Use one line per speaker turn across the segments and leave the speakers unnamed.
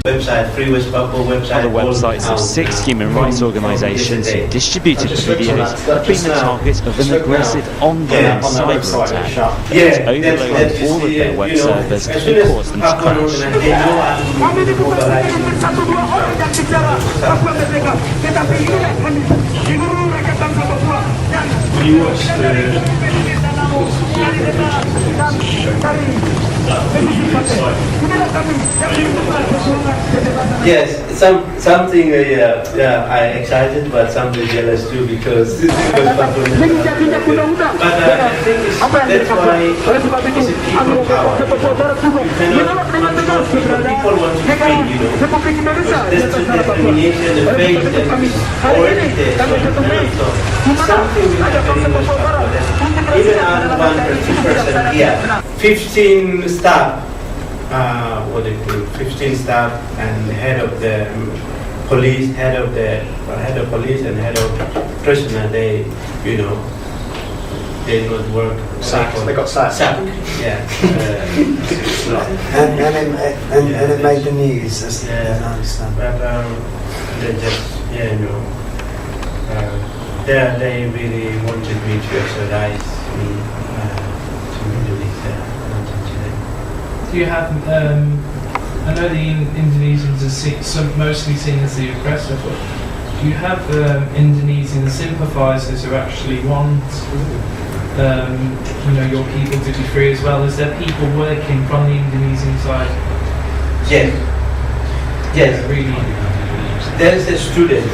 website, Free West Papua website.
Other websites of 6 human rights organisations who distributed the videos have been the target of an aggressive ongoing cyber attack that has overloaded all of their web servers and caused them to crash.
You watched yes, something I excited, but something jealous too because this is but I think that's why it's a people power. You cannot control people want to free, you know. There's the determination, the faith, and it's already there. Something will happen in West Papua. Even out of 1 or 2% here, 15 staff, 15 staff and head of the police, head of police and head of prisoner, they not work.
Sacked. They got sacked.
Yeah.
and it made the news. I understand.
But they just they really wanted me to extradite me to Indonesia.
Do you have? I know the Indonesians are mostly seen as the aggressor, but do you have Indonesian sympathisers who actually want, your people to be free as well? Is there people working from the Indonesian side?
Yes.
Really.
There's a student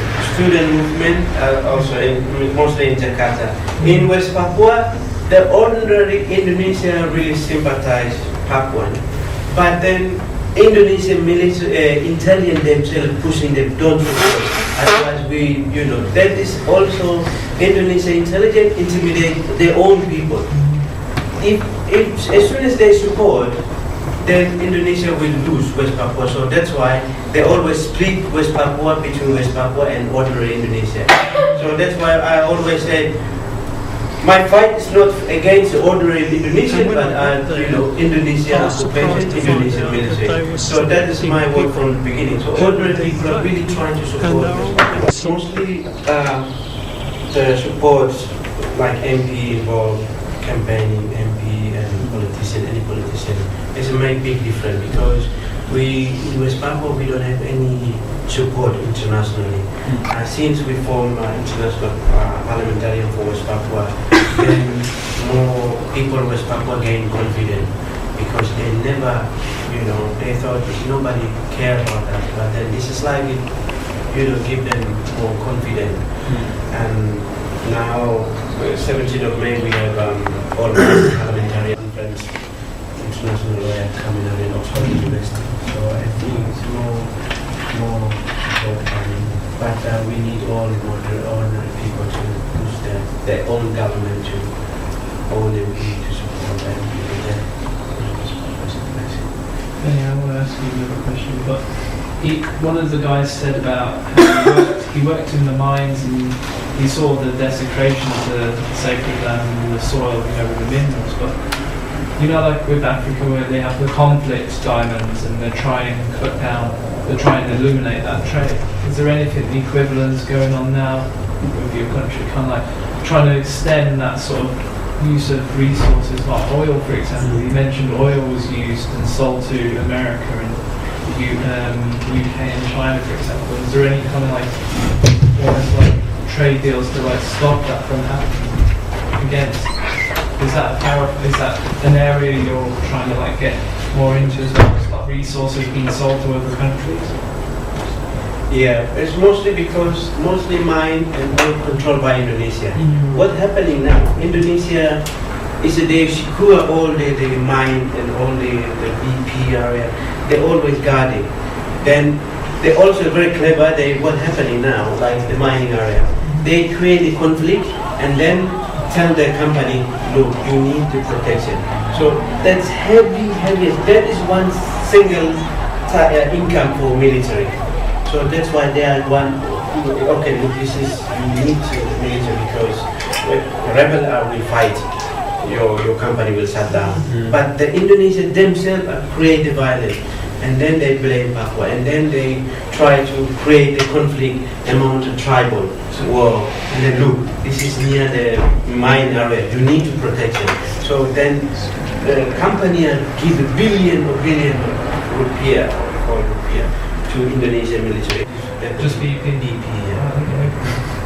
movement also mostly in Jakarta. In West Papua, the ordinary Indonesian really sympathize Papuan, but then Indonesian military intelligence themselves pushing them don't support. Otherwise, that is also Indonesian intelligence intimidate their own people. If as soon as they support, then Indonesia will lose West Papua. So that's why they always split West Papua between West Papua and ordinary Indonesia. So that's why I always say my fight is not against the ordinary Indonesian, but Indonesia occupation, Indonesian military. So that is my work from the beginning. So ordinary people are really trying to support West Papua. Mostly the support like MP involved, campaigning MP and any politician. It's a big difference because we in West Papua we don't have any support internationally. Since we formed international parliamentarian for West Papua, then more people in West Papua gain confidence because they never, they thought nobody cared about that. But then this is like it, give them more confidence. And now, 17th of May, we have all parliamentarian friends, international lawyer coming out in Oxford University. So I think it's more important. But we need all ordinary people to push their own government to own MP to support them.
Yeah, I want to ask you another question, but one of the guys said about how he worked in the mines and he saw the desecration of the sacred land and the soil, with the minerals, but like with Africa where they have the conflict diamonds and they're trying to eliminate that trade. Is there anything equivalent going on now with your country, kind of like trying to extend that sort of use of resources like oil, for example? You mentioned oil was used and sold to America and UK and China, for example. Is there any kind of almost like trade deals to stop that from happening against? Is that an area you're trying to get more into as well? Stop resources being sold to other countries?
Yeah, it's mostly because mine and oil controlled by Indonesia. Mm-hmm. What's happening now? Indonesia is they secure all the mine and all the BP area. They always guard it. Then they also very clever. What's happening now, like the mining area, they create a conflict and then tell the company, look, you need the protection. So that's heavy. That is one single income for military. So that's why they are okay, look, this is, you need to military because rebel will fight. Your company will shut down. Mm-hmm. But the Indonesians themselves create the violence. and then they blame Papua, and then they try to create a conflict among the tribal war. And then look, this is near the mine area, you need to protect them. So then the company give a billion rupiah to Indonesian military.
Just BP?
BP,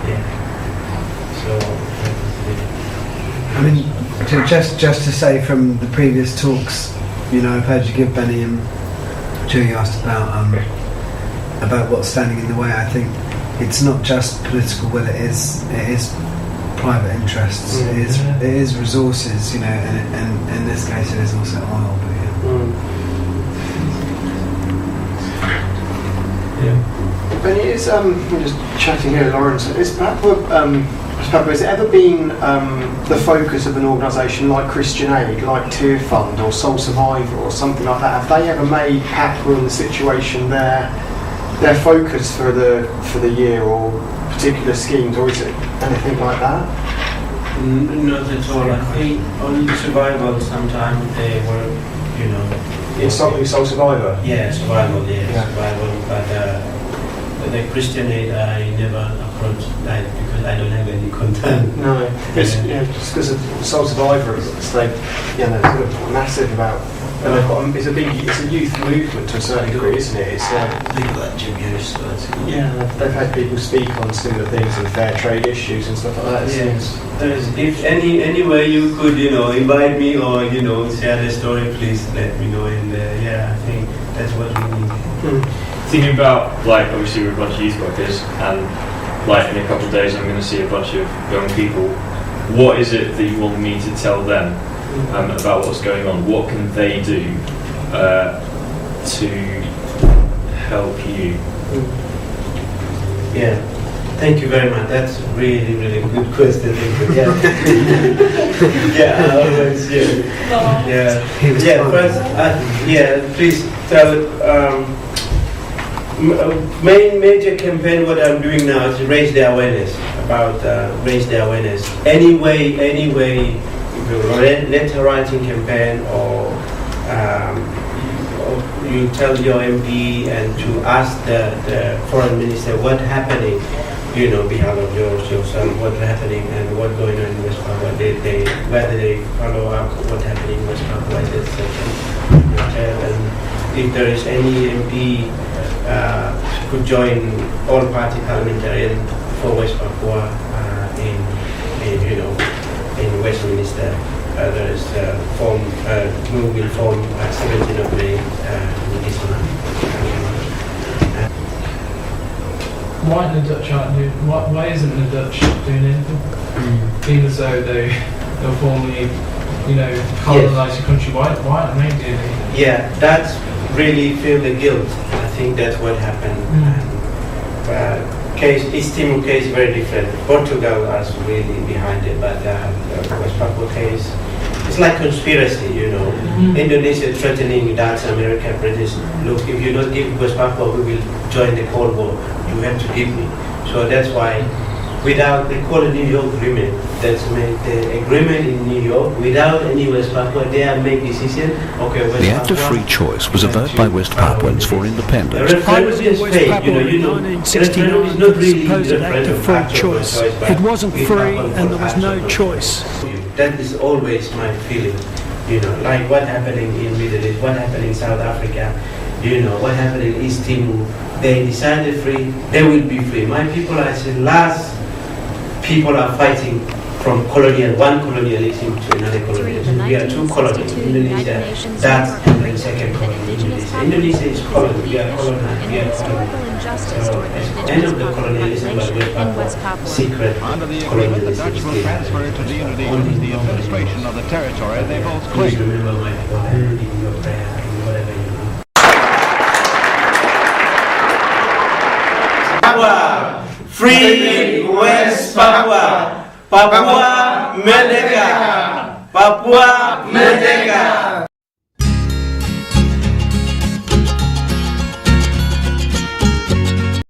yeah. So,
I mean, just to say from the previous talks, you know, I've heard you give Benny and Julie asked about what's standing in the way. I think it's not just political will; it is private interests. It is resources, you know, and in this case, it is also oil. But
Benny, is we're just chatting here, Lawrence. Is Papua, has it ever been the focus of an organisation like Christian Aid, like Tear Fund or Soul Survivor or something like that? Have they ever made Papua and the situation their focus for the year or particular schemes, or is it anything like that?
Not at all. I think only survival. Sometimes they were, you know.
In Soul Survivor.
Yeah, survival. Survival. But the Christian Aid, I never approached that because I don't have any contact.
No, it's just because of Soul Survivor. It's like, they're sort of massive about. And they've got it's a youth movement to a certain degree, isn't it? It's they've had people speak on similar things and fair trade issues and stuff like that.
Yes. If any way you could, you know, invite me or, you know, share the story, please let me know. And I think that's what we need.
Thinking about, like, obviously we're a bunch of youth workers, and like in a couple of days I'm going to see a bunch of young people. What is it that you want me to tell them about what's going on? What can they do to help you?
Yeah, thank you very much. That's really, really good question. Always, first, please tell. Major campaign. What I'm doing now is raise the awareness about Any way. Letter writing campaign, or you tell your MP and to ask the foreign minister what's happening, you know, behalf of yourself, what's happening and what's going on in West Papua. Whether they follow up what's happening in West Papua, etc. And if there is any MP could join all party parliamentarian for West Papua in Westminster. There is we will form 17th of May this month.
Why isn't the Dutch doing anything? Even as though they'll formally, you know, colonise your country. Why aren't they doing anything?
Yeah, that's really feel the guilt. I think that's what happened. East Timor case is very different. Portugal is really behind it, but the West Papua case, it's like conspiracy, you know. Indonesia threatening that America, British, look, if you don't give West Papua, we will join the Cold War. You have to give me. So that's why, without the New York agreement, that's made the agreement in New York, without any West Papua, they have made decision. Okay, West
the act of free choice was a vote by West Papuans for independence.
I was in West Papua in 1969. The supposed act of free choice. It wasn't free, and there was no choice.
That is always my feeling. You know, like what happening in Middle East, what happened in South Africa. You know, what happened in East Timor. They decided free. They will be free. My people are the last. People are fighting from one colonialism to another colonialism. We are two colonies. Indonesia, that's the second colony. Indonesia is colony. We are colonized. So at the end of the colonialism, but West Papua, secret colonialism.
Will transfer to the unity of the administration of the territory they both claim.
Please remember my people and reading your prayer and whatever you do. Papua, free West Papua, Papua Merdeka, Papua Merdeka.